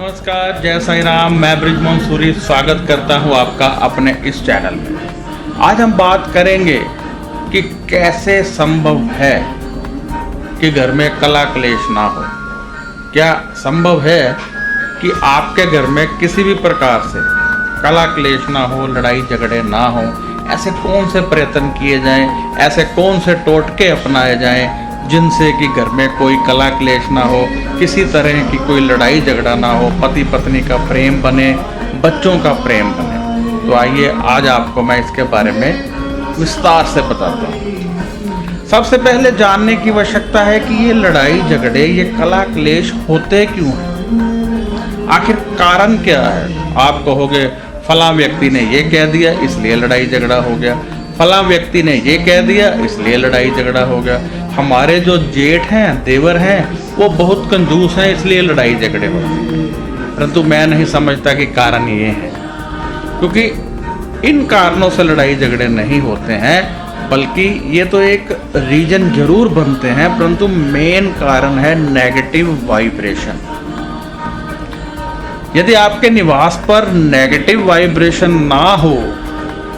नमस्कार, जय साईं राम। मैं ब्रिजमोहन सूरी स्वागत करता हूं आपका अपने इस चैनल में। आज हम बात करेंगे कि कैसे संभव है कि घर में कला क्लेश ना हो। क्या संभव है कि आपके घर में किसी भी प्रकार से कला क्लेश ना हो, लड़ाई झगड़े ना हो? ऐसे कौन से प्रयत्न किए जाएं, ऐसे कौन से टोटके अपनाए जाएं जिनसे कि घर में कोई कला क्लेश ना हो, किसी तरह की कोई लड़ाई झगड़ा ना हो, पति पत्नी का प्रेम बने, बच्चों का प्रेम बने। तो आइए आज आपको मैं इसके बारे में विस्तार से बताता हूँ। सबसे पहले जानने की आवश्यकता है कि ये लड़ाई झगड़े, ये कला क्लेश होते क्यों हैं, आखिर कारण क्या है। आप कहोगे फलां व्यक्ति ने ये कह दिया इसलिए लड़ाई झगड़ा हो गया, फलां व्यक्ति ने ये कह दिया इसलिए लड़ाई झगड़ा हो गया, हमारे जो जेठ हैं, देवर हैं, वो बहुत कंजूस हैं इसलिए लड़ाई झगड़े होते हैं। परंतु मैं नहीं समझता कि कारण ये है, क्योंकि इन कारणों से लड़ाई झगड़े नहीं होते हैं, बल्कि ये तो एक रीजन जरूर बनते हैं, परंतु मेन कारण है नेगेटिव वाइब्रेशन। यदि आपके निवास पर नेगेटिव वाइब्रेशन ना हो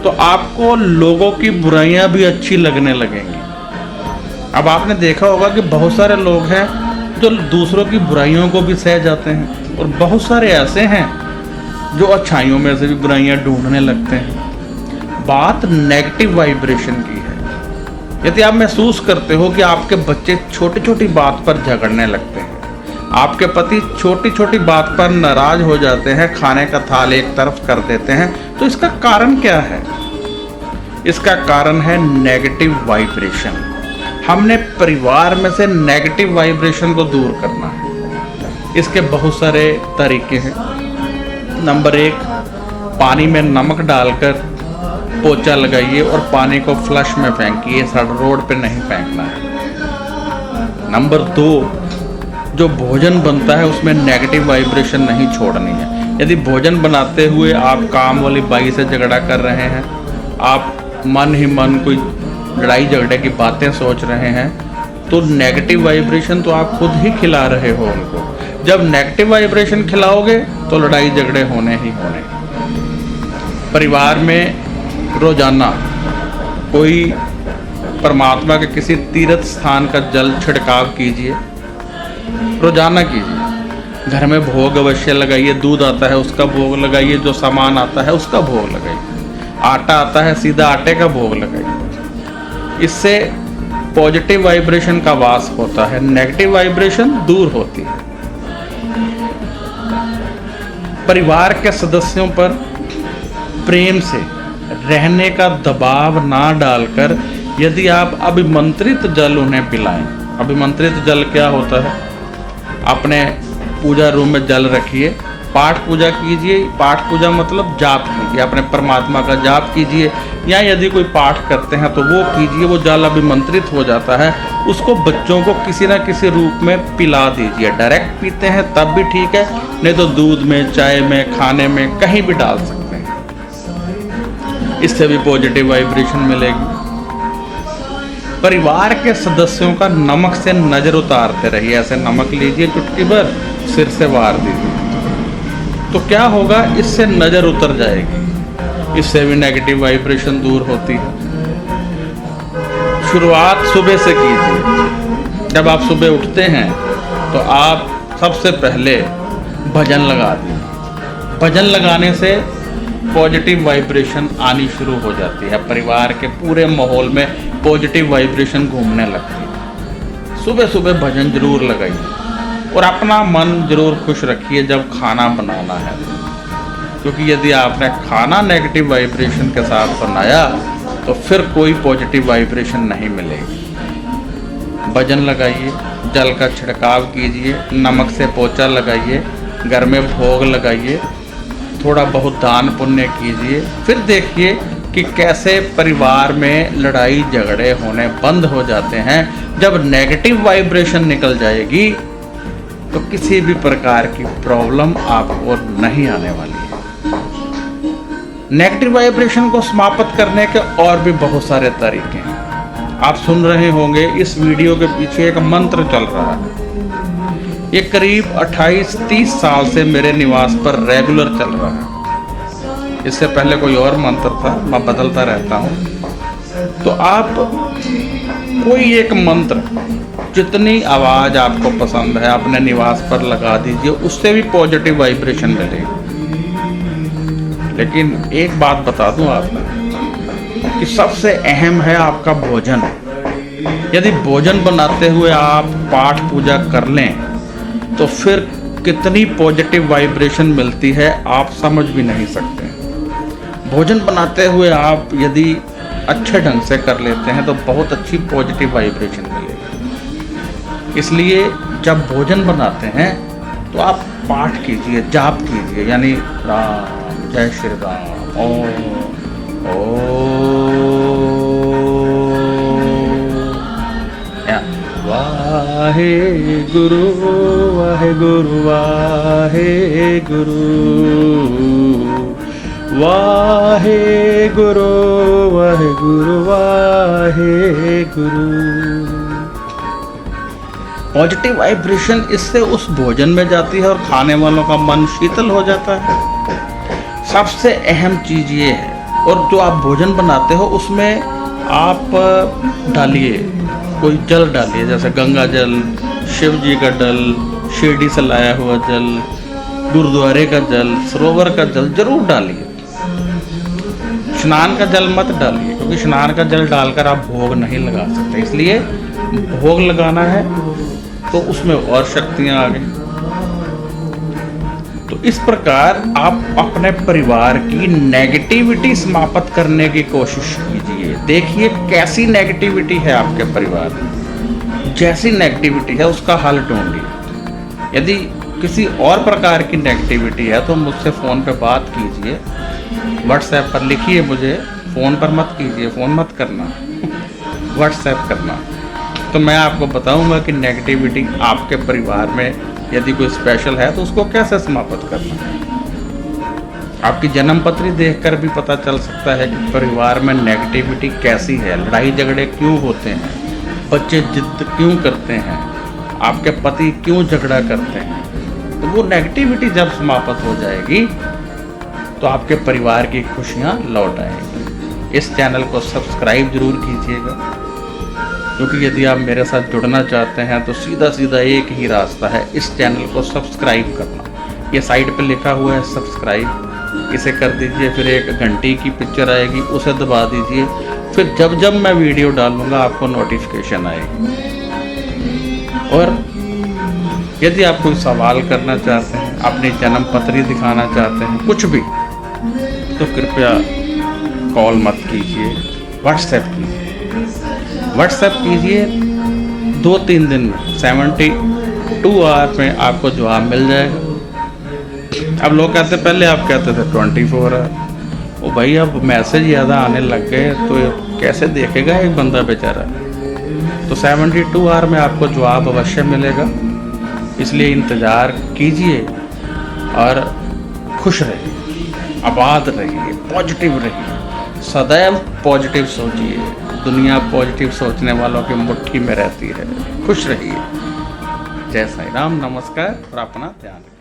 तो आपको लोगों की बुराइयां भी अच्छी लगने लगेंगी। अब आपने देखा होगा कि बहुत सारे लोग हैं जो दूसरों की बुराइयों को भी सह जाते हैं, और बहुत सारे ऐसे हैं जो अच्छाइयों में से भी बुराइयां ढूंढने लगते हैं। बात नेगेटिव वाइब्रेशन की है। यदि आप महसूस करते हो कि आपके बच्चे छोटी छोटी बात पर झगड़ने लगते हैं, आपके पति छोटी छोटी बात पर नाराज हो जाते हैं, खाने का थाल एक तरफ कर देते हैं, तो इसका कारण क्या है? इसका कारण है नेगेटिव वाइब्रेशन। हमने परिवार में से नेगेटिव वाइब्रेशन को दूर करना है। इसके बहुत सारे तरीके हैं। नंबर 1, पानी में नमक डालकर पोछा लगाइए और पानी को फ्लश में फेंकिए, सड़क रोड पे नहीं फेंकना है। नंबर 2, जो भोजन बनता है उसमें नेगेटिव वाइब्रेशन नहीं छोड़नी है। यदि भोजन बनाते हुए आप काम वाली बाई से झगड़ा कर रहे हैं, आप मन ही मन कोई लड़ाई झगड़े की बातें सोच रहे हैं, तो नेगेटिव वाइब्रेशन तो आप खुद ही खिला रहे हो उनको। जब नेगेटिव वाइब्रेशन खिलाओगे तो लड़ाई झगड़े होने ही होने। परिवार में रोजाना कोई परमात्मा के किसी तीर्थ स्थान का जल छिड़काव कीजिए, रोजाना कीजिए। घर में भोग अवश्य लगाइए, दूध आता है उसका भोग लगाइए, जो सामान आता है उसका भोग लगाइए, आटा आता है सीधा आटे का भोग लगाइए। इससे पॉजिटिव वाइब्रेशन का वास होता है, नेगेटिव वाइब्रेशन दूर होती है। परिवार के सदस्यों पर प्रेम से रहने का दबाव ना डालकर यदि आप अभिमंत्रित जल उन्हें पिलाएं। अभिमंत्रित जल क्या होता है? अपने पूजा रूम में जल रखिए, पाठ पूजा कीजिए। पाठ पूजा मतलब जाप कीजिए, अपने परमात्मा का जाप कीजिए, या यदि कोई पाठ करते हैं तो वो कीजिए। वो जल अभिमंत्रित हो जाता है, उसको बच्चों को किसी ना किसी रूप में पिला दीजिए। डायरेक्ट पीते हैं तब भी ठीक है, नहीं तो दूध में, चाय में, खाने में कहीं भी डाल सकते हैं। इससे भी पॉजिटिव वाइब्रेशन मिलेगी। परिवार के सदस्यों का नमक से नजर उतारते रहिए। ऐसे नमक लीजिए, चुटकी भर सिर से वार दीजिए, तो क्या होगा? इससे नजर उतर जाएगी, इससे भी नेगेटिव वाइब्रेशन दूर होती है। शुरुआत सुबह से कीजिए। जब आप सुबह उठते हैं तो आप सबसे पहले भजन लगा दीजिए। भजन लगाने से पॉजिटिव वाइब्रेशन आनी शुरू हो जाती है। परिवार के पूरे माहौल में पॉजिटिव वाइब्रेशन घूमने लगती है। सुबह सुबह भजन जरूर लगाइए और अपना मन जरूर खुश रखिए जब खाना बनाना है, क्योंकि यदि आपने खाना नेगेटिव वाइब्रेशन के साथ बनाया तो फिर कोई पॉजिटिव वाइब्रेशन नहीं मिलेगी। भजन लगाइए, जल का छिड़काव कीजिए, नमक से पोछा लगाइए, घर में भोग लगाइए, थोड़ा बहुत दान पुण्य कीजिए। फिर देखिए कि कैसे परिवार में लड़ाई झगड़े होने बंद हो जाते हैं। जब नेगेटिव वाइब्रेशन निकल जाएगी तो किसी भी प्रकार की प्रॉब्लम आपको नहीं आने वाली है। नेगेटिव वाइब्रेशन को समाप्त करने के और भी बहुत सारे तरीके हैं। आप सुन रहे होंगे इस वीडियो के पीछे एक मंत्र चल रहा है। ये करीब 28-30 साल से मेरे निवास पर रेगुलर चल रहा है। इससे पहले कोई और मंत्र था, मैं बदलता रहता हूँ। तो आप कोई एक मंत्र, जितनी आवाज़ आपको पसंद है, अपने निवास पर लगा दीजिए, उससे भी पॉजिटिव वाइब्रेशन मिलेगी। लेकिन एक बात बता दूं आपको कि सबसे अहम है आपका भोजन। यदि भोजन बनाते हुए आप पाठ पूजा कर लें तो फिर कितनी पॉजिटिव वाइब्रेशन मिलती है आप समझ भी नहीं सकते। भोजन बनाते हुए आप यदि अच्छे ढंग से कर लेते हैं तो बहुत अच्छी पॉजिटिव वाइब्रेशन मिलेगी। इसलिए जब भोजन बनाते हैं तो आप पाठ कीजिए, जाप कीजिए, यानी राम जय श्री राम, ओम वाहे गुरु वाहे गुरु वाहे गुरु वाहे गुरु वाहे गुरु वाहे गुरु। पॉजिटिव वाइब्रेशन इससे उस भोजन में जाती है और खाने वालों का मन शीतल हो जाता है। सबसे अहम चीज़ ये है। और जो आप भोजन बनाते हो उसमें आप डालिए, कोई जल डालिए, जैसे गंगा जल, शिव जी का जल, शिरडी से लाया हुआ जल, गुरुद्वारे का जल, सरोवर का जल जरूर डालिए। स्नान का जल मत डालिए, क्योंकि स्नान का जल डालकर आप भोग नहीं लगा सकते। इसलिए भोग लगाना है तो उसमें और शक्तियाँ आ गई। तो इस प्रकार आप अपने परिवार की नेगेटिविटी समाप्त करने की कोशिश कीजिए। देखिए कैसी नेगेटिविटी है आपके परिवार में, जैसी नेगेटिविटी है उसका हल ढूंढिए। यदि किसी और प्रकार की नेगेटिविटी है तो मुझसे फ़ोन पे बात कीजिए, व्हाट्सएप पर लिखिए मुझे, फ़ोन पर मत कीजिए, फ़ोन मत करना व्हाट्सएप करना। तो मैं आपको बताऊंगा कि नेगेटिविटी आपके परिवार में यदि कोई स्पेशल है तो उसको कैसे समाप्त करना है। आपकी जन्म पत्री देखकर भी पता चल सकता है कि परिवार में नेगेटिविटी कैसी है, लड़ाई झगड़े क्यों होते हैं, बच्चे जिद क्यों करते हैं, आपके पति क्यों झगड़ा करते हैं। तो वो नेगेटिविटी जब समाप्त हो जाएगी तो आपके परिवार की खुशियाँ लौट आएंगी। इस चैनल को सब्सक्राइब जरूर कीजिएगा, क्योंकि यदि आप मेरे साथ जुड़ना चाहते हैं तो सीधा सीधा एक ही रास्ता है, इस चैनल को सब्सक्राइब करना। ये साइड पे लिखा हुआ है सब्सक्राइब, इसे कर दीजिए। फिर एक घंटी की पिक्चर आएगी, उसे दबा दीजिए। फिर जब जब मैं वीडियो डालूंगा आपको नोटिफिकेशन आएगी। और यदि आप कोई सवाल करना चाहते हैं, अपनी जन्म पत्री दिखाना चाहते हैं, कुछ भी, तो कृपया कॉल मत कीजिए, व्हाट्सएप कीजिए। व्हाट्सएप कीजिए 2-3 दिन में, 72 आवर में आपको जवाब मिल जाएगा। अब लोग कहते, पहले आप कहते थे 24 आवर। ओ भाई, अब मैसेज ज़्यादा आने लग गए तो कैसे देखेगा एक बंदा बेचारा। तो 72 आवर में आपको जवाब अवश्य मिलेगा। इसलिए इंतज़ार कीजिए और खुश रहिए, आबाद रहिए, पॉजिटिव रहिए, सदैव पॉजिटिव सोचिए। दुनिया पॉजिटिव सोचने वालों की मुट्ठी में रहती है। खुश रहिए। जय साईं राम, नमस्कार और अपना ध्यान रखिए।